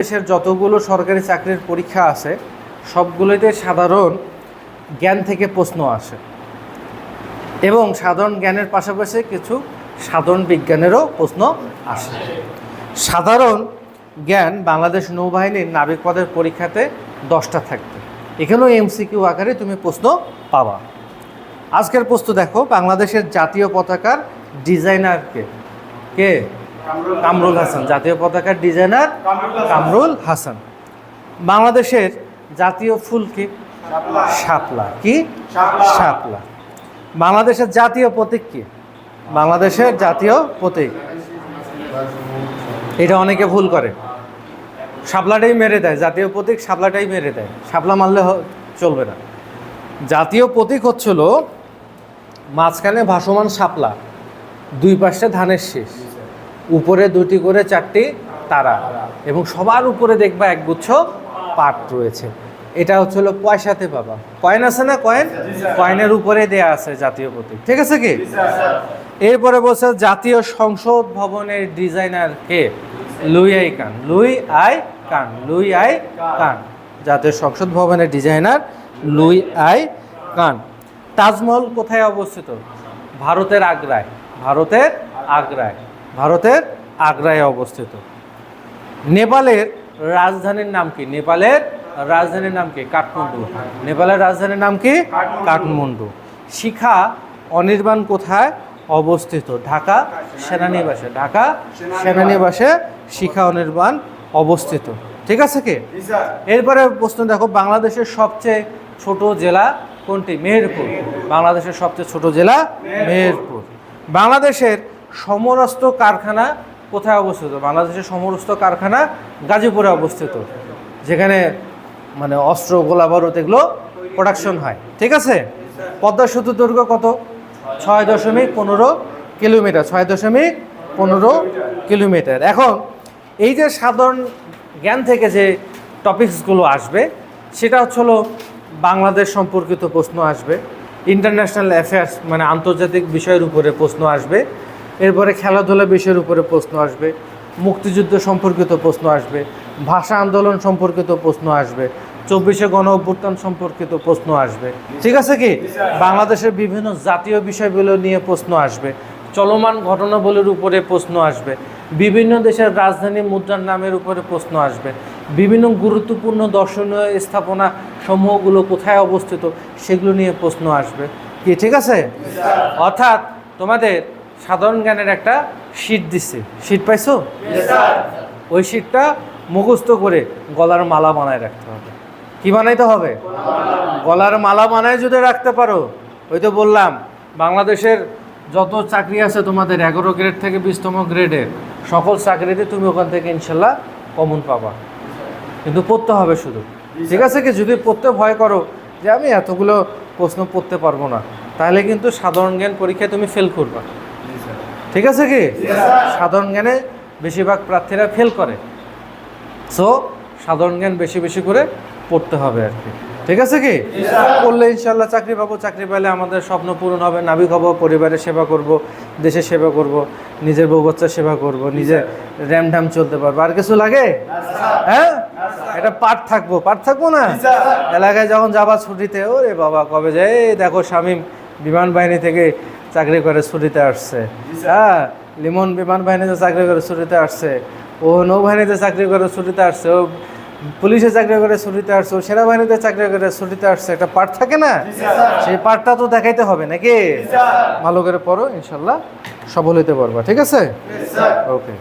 দেশের যতগুলো সরকারি চাকরির পরীক্ষা আছে সবগুলোতে সাধারণ জ্ঞান থেকে প্রশ্ন আসে এবং সাধারণ জ্ঞানের পাশাপাশি কিছু সাধারণ বিজ্ঞানেরও প্রশ্ন আসে। সাধারণ জ্ঞান বাংলাদেশ নৌবাহিনীর নাবিক পদের পরীক্ষাতে 10টা থাকবে, এখানেও এমসিকিউ আকারে তুমি প্রশ্ন পাবা। আজকের প্রশ্ন দেখো, বাংলাদেশের জাতীয় পতাকার ডিজাইনার কে? কামরুল হাসান। জাতীয় পতাকার ডিজাইনার কামরুল হাসান। বাংলাদেশের জাতীয় ফুল কি? শাপলা। কি? শাপলা। বাংলাদেশের জাতীয় প্রতীক কি? বাংলাদেশের জাতীয় প্রতীক, এটা অনেকে ভুল করে, শাপলাটাই মেরে দেয়, জাতীয় প্রতীক শাপলাটাই মেরে দেয়, শাপলা মারলে চলবে না। জাতীয় প্রতীক হচ্ছিল মাঝখানে ভাসমান শাপলা, দুই পাশে ধানের শীষ, উপরে 2টি করে 4টি তারা এবং সবার উপরে দেখবা একগুচ্ছ পাট রয়েছে। এটা হচ্ছিল পয়সাতে পাবা, কয়েন আছে না, কয়েনের উপরে দেয়া আছে জাতীয় প্রতীক, ঠিক আছে কি? এরপরে বলছে জাতীয় সংসদ ভবনের ডিজাইনার কে? Louis I Kahn. Louis I Kahn. Louis I Kahn. জাতীয় সংসদ ভবনের ডিজাইনার লুই আই কান। তাজমহল কোথায় অবস্থিত? ভারতের আগ্রায়। ভারতের আগ্রায়। ভারতের আগ্রায় অবস্থিত। নেপালের রাজধানীর নাম কি? নেপালের রাজধানীর নাম কি? কাঠমান্ডু। নেপালের রাজধানীর নাম কি? কাঠমান্ডু। শিখা অনির্বাণ কোথায় অবস্থিত? ঢাকা সেনানিবাসে। ঢাকা সেনানিবাসে শিখা অনির্বাণ অবস্থিত, ঠিক আছে কি? এরপরে প্রশ্ন দেখো, বাংলাদেশের সবচেয়ে ছোট জেলা কোনটি? মেহেরপুর। বাংলাদেশের সবচেয়ে ছোট জেলা মেহেরপুর। বাংলাদেশের সমরস্ত্র কারখানা কোথায় অবস্থিত? বাংলাদেশের সমরস্ত্র কারখানা গাজীপুরে অবস্থিত, যেখানে মানে অস্ত্র, গোলা বারুদ এগুলো প্রোডাকশন হয়, ঠিক আছে? পদ্মা সেতু দৈর্ঘ্য কত? 6.15 কিলোমিটার। 6.15 কিলোমিটার। এখন এই যে সাধারণ জ্ঞান থেকে যে টপিকসগুলো আসবে সেটা হচ্ছিল বাংলাদেশ সম্পর্কিত প্রশ্ন আসবে, ইন্টারন্যাশনাল অ্যাফেয়ার্স মানে আন্তর্জাতিক বিষয়ের উপরে প্রশ্ন আসবে, এরপরে খেলাধুলা বিষয়ের উপরে প্রশ্ন আসবে, মুক্তিযুদ্ধ সম্পর্কিত প্রশ্ন আসবে, ভাষা আন্দোলন সম্পর্কিত প্রশ্ন আসবে, 24শে গণ অভ্যুত্থান সম্পর্কিত প্রশ্ন আসবে, ঠিক আছে কি? বাংলাদেশের বিভিন্ন জাতীয় বিষয়গুলো নিয়ে প্রশ্ন আসবে, চলমান ঘটনাবলীর উপরে প্রশ্ন আসবে, বিভিন্ন দেশের রাজধানী মুদ্রার নামের উপরে প্রশ্ন আসবে, বিভিন্ন গুরুত্বপূর্ণ দর্শনীয় স্থাপনা সমূহগুলো কোথায় অবস্থিত সেগুলো নিয়ে প্রশ্ন আসবে, কি ঠিক আছে? অর্থাৎ তোমাদের সাধারণ জ্ঞানের একটা শীট দিচ্ছে, শীট পাইছো? ওই শীটটা মুখস্থ করে গলার মালা বানায় রাখতে হবে। কি বানাইতে হবে? গলার মালা বানায় যদি রাখতে পারো, ওই তো বললাম বাংলাদেশের যত চাকরি আছে তোমাদের 11 গ্রেড থেকে 20তম গ্রেডের সকল চাকরিতে তুমি ওখান থেকে ইনশাল্লাহ কমন পাবা, কিন্তু পড়তে হবে শুধু, ঠিক আছে কি? যদি পড়তে ভয় করো যে আমি এতগুলো প্রশ্ন পড়তে পারবো না, তাহলে কিন্তু সাধারণ জ্ঞান পরীক্ষায় তুমি ফেল করবা, ঠিক আছে কি? সাধারণ জ্ঞানে বেশিরভাগ প্রার্থীরা ফেল করে, সো সাধারণ জ্ঞান বেশি বেশি করে পড়তে হবে আর কি, ঠিক আছে কি? পড়লে ইনশাল্লাহ চাকরি পাবো, চাকরি পেলে আমাদের স্বপ্ন পূরণ হবে, নাবিক হবো, পরিবারের সেবা করব, দেশের সেবা করব, নিজের বউ বাচ্চার সেবা করব, নিজের র্যামঢ্যাম চলতে পারবো। আর কিছু লাগে? হ্যাঁ, এটা পাঠ থাকবো না? এলাকায় যখন যাবা ছুটিতে, ওরে বাবা কবে যায়, দেখো শামীম বিমান বাহিনী থেকে চাকরি করে ছুটিতে আসছে, হ্যাঁ, লিমন বিমান বাহিনীতে চাকরি করে ছুটিতে আসছে, ও নৌবাহিনীতে চাকরি করে ছুটিতে আসছে, ও পুলিশে চাকরি করে ছুটিতে আসছে, ও সেনাবাহিনীতে চাকরি করে ছুটিতে আসছে। একটা পাঠ থাকে না? সেই পাঠটা তো দেখাইতে হবে নাকি? ভালো করে পড়ো, ইনশাল্লাহ সফল হতে পারবা, ঠিক আছে? ওকে।